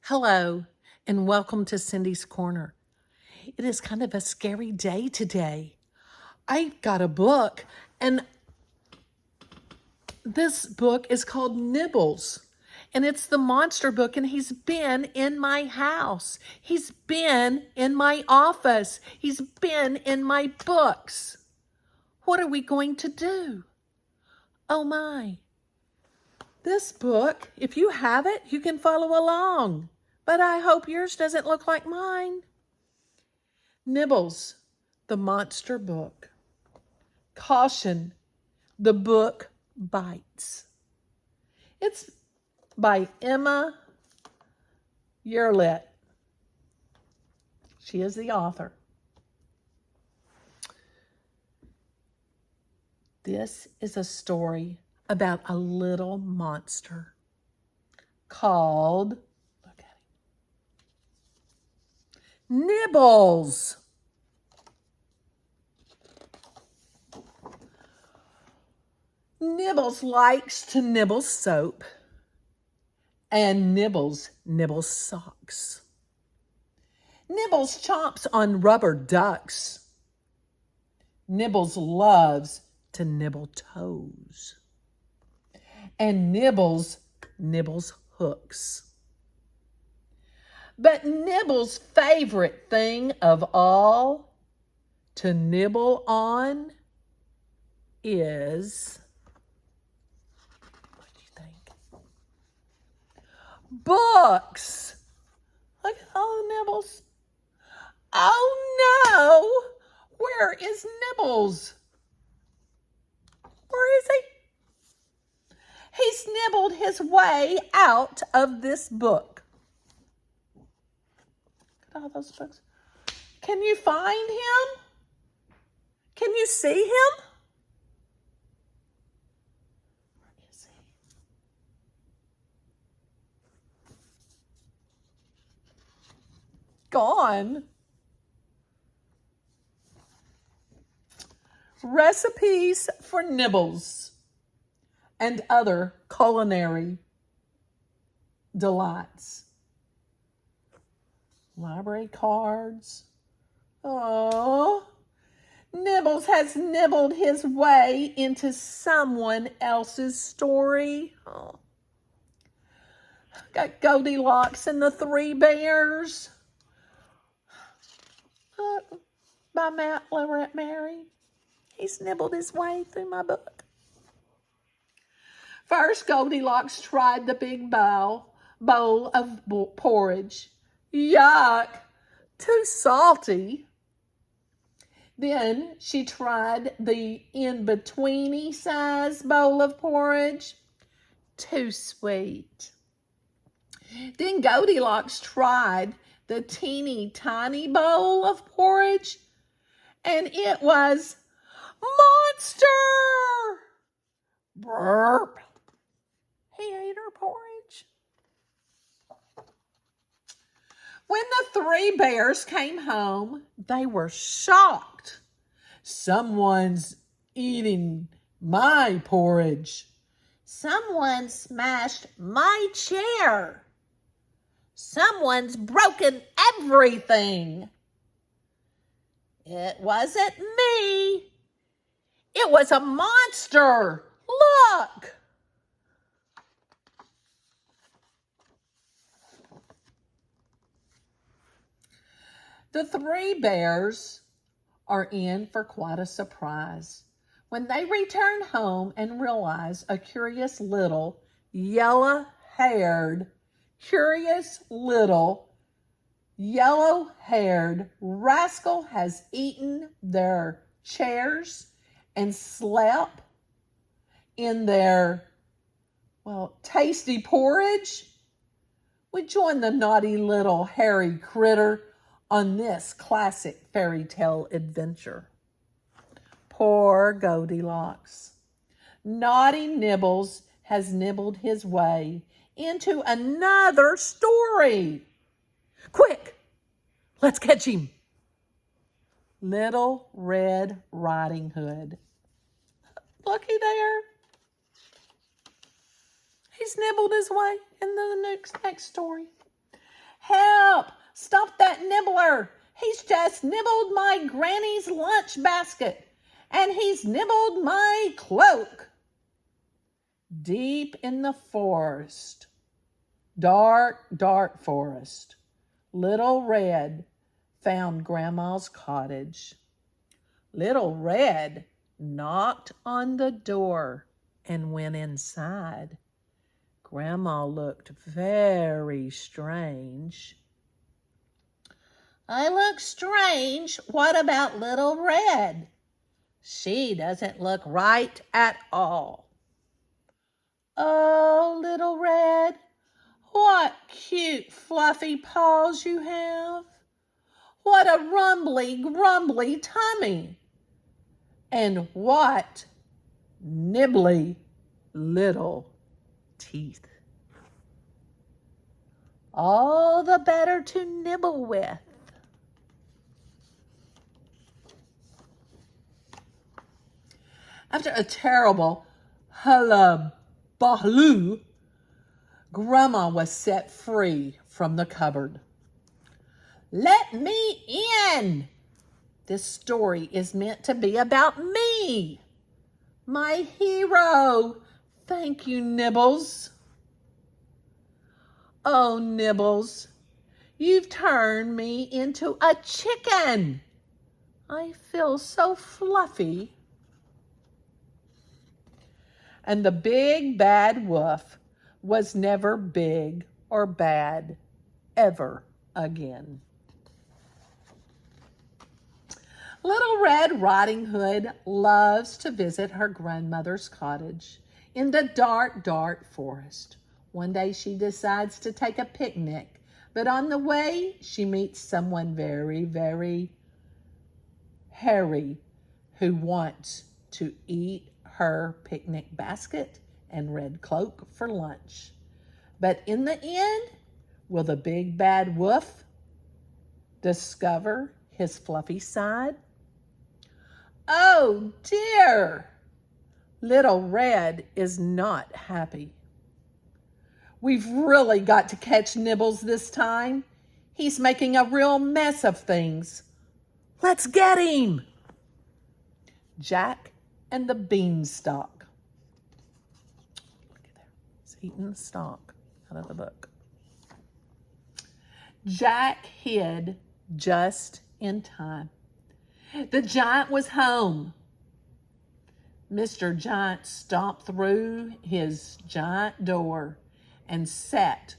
Hello, and welcome to Cindy's Corner. It is kind of a scary day today. I got a book, and this book is called Nibbles. And it's the monster book, and he's been in my house. He's been in my office. He's been in my books. What are we going to do? Oh my. This book, if you have it, you can follow along. But I hope yours doesn't look like mine. Nibbles, the monster book. Caution, the book bites. It's by Emma Yarlett. She is the author. This is a story about a little monster called, look at him, Nibbles. Nibbles likes to nibble soap, and Nibbles nibbles socks. Nibbles chomps on rubber ducks. Nibbles loves to nibble toes. And Nibbles nibbles hooks. But Nibbles' favorite thing of all to nibble on is, what do you think? Books. Look at all the Nibbles. Oh no! Where is Nibbles? Where is he? He's nibbled his way out of this book. Look at all those books. Can you find him? Can you see him? Where is he? Gone. Recipes for Nibbles and other culinary delights. Library cards. Oh, Nibbles has nibbled his way into someone else's story. Oh. Got Goldilocks and the Three Bears by Matt Lorette Mary. He's nibbled his way through my book. First, Goldilocks tried the big bowl of porridge. Yuck, too salty. Then she tried the in-betweeny size bowl of porridge. Too sweet. Then Goldilocks tried the teeny tiny bowl of porridge, and it was monster! Burp. He ate her porridge. When the Three Bears came home, they were shocked. Someone's eating my porridge. Someone smashed my chair. Someone's broken everything. It wasn't me. It was a monster. Look. The Three Bears are in for quite a surprise when they return home and realize a curious little yellow-haired rascal has eaten their chairs and slept in their, tasty porridge. We join the naughty little hairy critter on this classic fairy tale adventure. Poor Goldilocks. Naughty Nibbles has nibbled his way into another story. Quick, let's catch him. Little Red Riding Hood. Looky there. He's nibbled his way into the next story. Help! Stop that nibbler! He's just nibbled my granny's lunch basket, and he's nibbled my cloak. Deep in the forest, dark, dark forest, Little Red found Grandma's cottage. Little Red knocked on the door and went inside. Grandma looked very strange. I look strange. What about Little Red? She doesn't look right at all. Oh, Little Red, what cute fluffy paws you have. What a rumbly, grumbly tummy. And what nibbly little teeth. All the better to nibble with. After a terrible hullabaloo, Grandma was set free from the cupboard. Let me in! This story is meant to be about me, my hero. Thank you, Nibbles. Oh, Nibbles, you've turned me into a chicken. I feel so fluffy. And the big bad wolf was never big or bad ever again. Little Red Riding Hood loves to visit her grandmother's cottage in the dark, dark forest. One day she decides to take a picnic, but on the way she meets someone very, very hairy who wants to eat her picnic basket and red cloak for lunch. But in the end, will the big bad wolf discover his fluffy side? Oh dear! Little Red is not happy. We've really got to catch Nibbles this time. He's making a real mess of things. Let's get him! Jack and the Beanstalk. Look at that. He's eating the stalk out of the book. Jack hid just in time. The giant was home. Mr. Giant stomped through his giant door and sat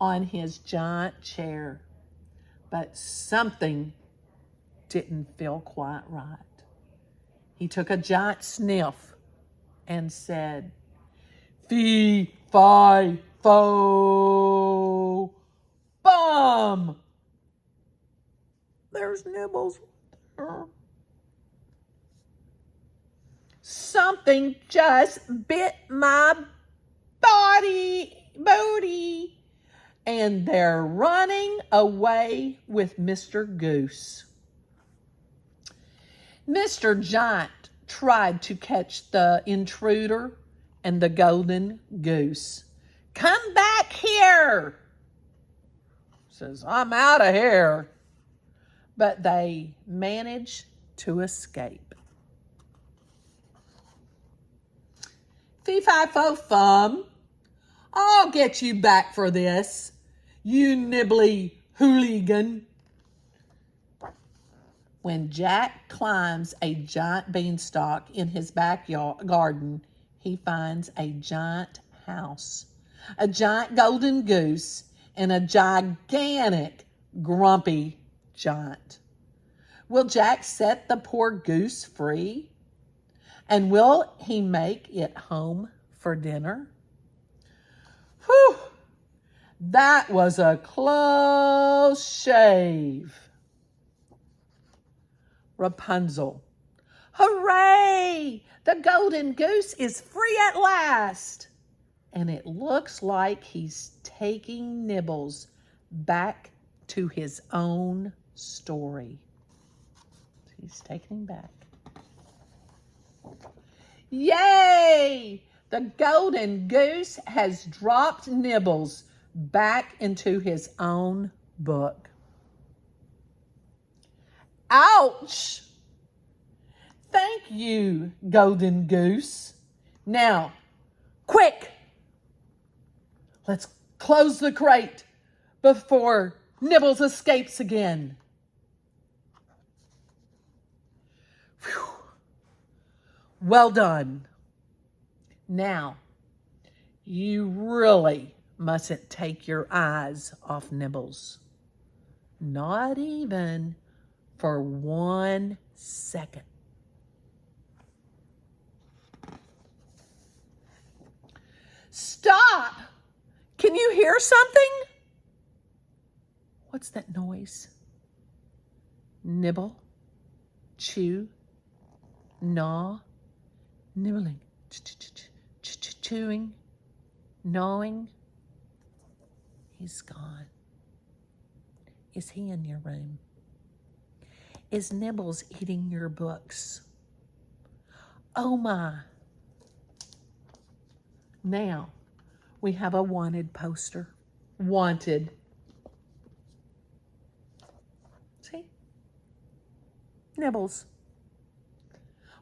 on his giant chair. But something didn't feel quite right. He took a giant sniff and said, Fee, fi, fo, bum. There's Nibbles. Something just bit my booty. And they're running away with Mr. Goose. Mr. Giant tried to catch the intruder and the golden goose. Come back here, says, I'm out of here. But they managed to escape. Fee-fi-fo-fum, I'll get you back for this, you nibbly hooligan. When Jack climbs a giant beanstalk in his garden, he finds a giant house, a giant golden goose, and a gigantic grumpy giant. Will Jack set the poor goose free? And will he make it home for dinner? Whew! That was a close shave. Rapunzel. Hooray! The golden goose is free at last. And it looks like he's taking Nibbles back to his own story. He's taking him back. Yay! The golden goose has dropped Nibbles back into his own book. Ouch! Thank you, Golden Goose. Now, quick! Let's close the crate before Nibbles escapes again. Whew. Well done. Now, you really mustn't take your eyes off Nibbles. Not even for 1 second. Stop! Can you hear something? What's that noise? Nibble, chew, gnaw, nibbling, chewing, gnawing. He's gone. Is he in your room? Is Nibbles eating your books? Oh my. Now we have a wanted poster. Wanted. See? Nibbles.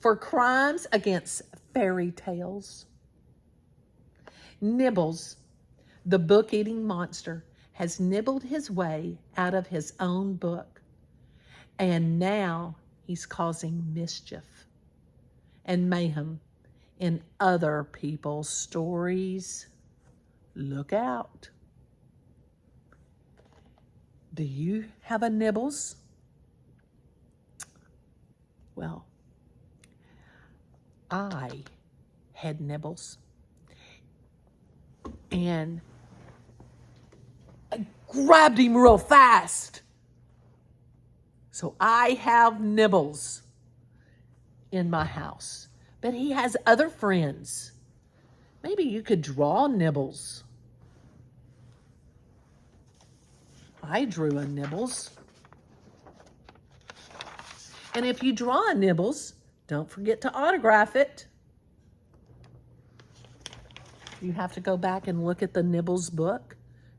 For crimes against fairy tales. Nibbles, the book-eating monster, has nibbled his way out of his own book. And now he's causing mischief and mayhem in other people's stories. Look out. Do you have a Nibbles? Well, I had Nibbles. And I grabbed him real fast. So I have Nibbles in my house. But he has other friends. Maybe you could draw Nibbles. I drew a Nibbles. And if you draw a Nibbles, don't forget to autograph it. You have to go back and look at the Nibbles book.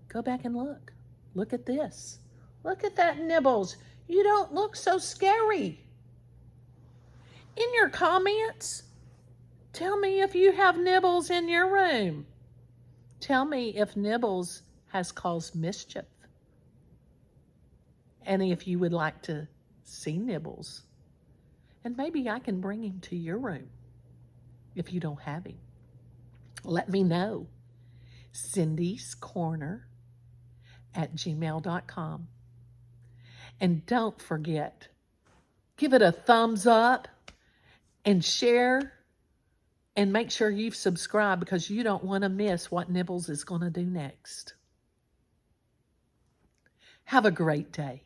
Go back and look. Look at this. Look at that Nibbles. You don't look so scary. In your comments, tell me if you have Nibbles in your room. Tell me if Nibbles has caused mischief. And if you would like to see Nibbles. And maybe I can bring him to your room if you don't have him. Let me know. cindyscorner@gmail.com. And don't forget, give it a thumbs up and share and make sure you've subscribed because you don't want to miss what Nibbles is going to do next. Have a great day.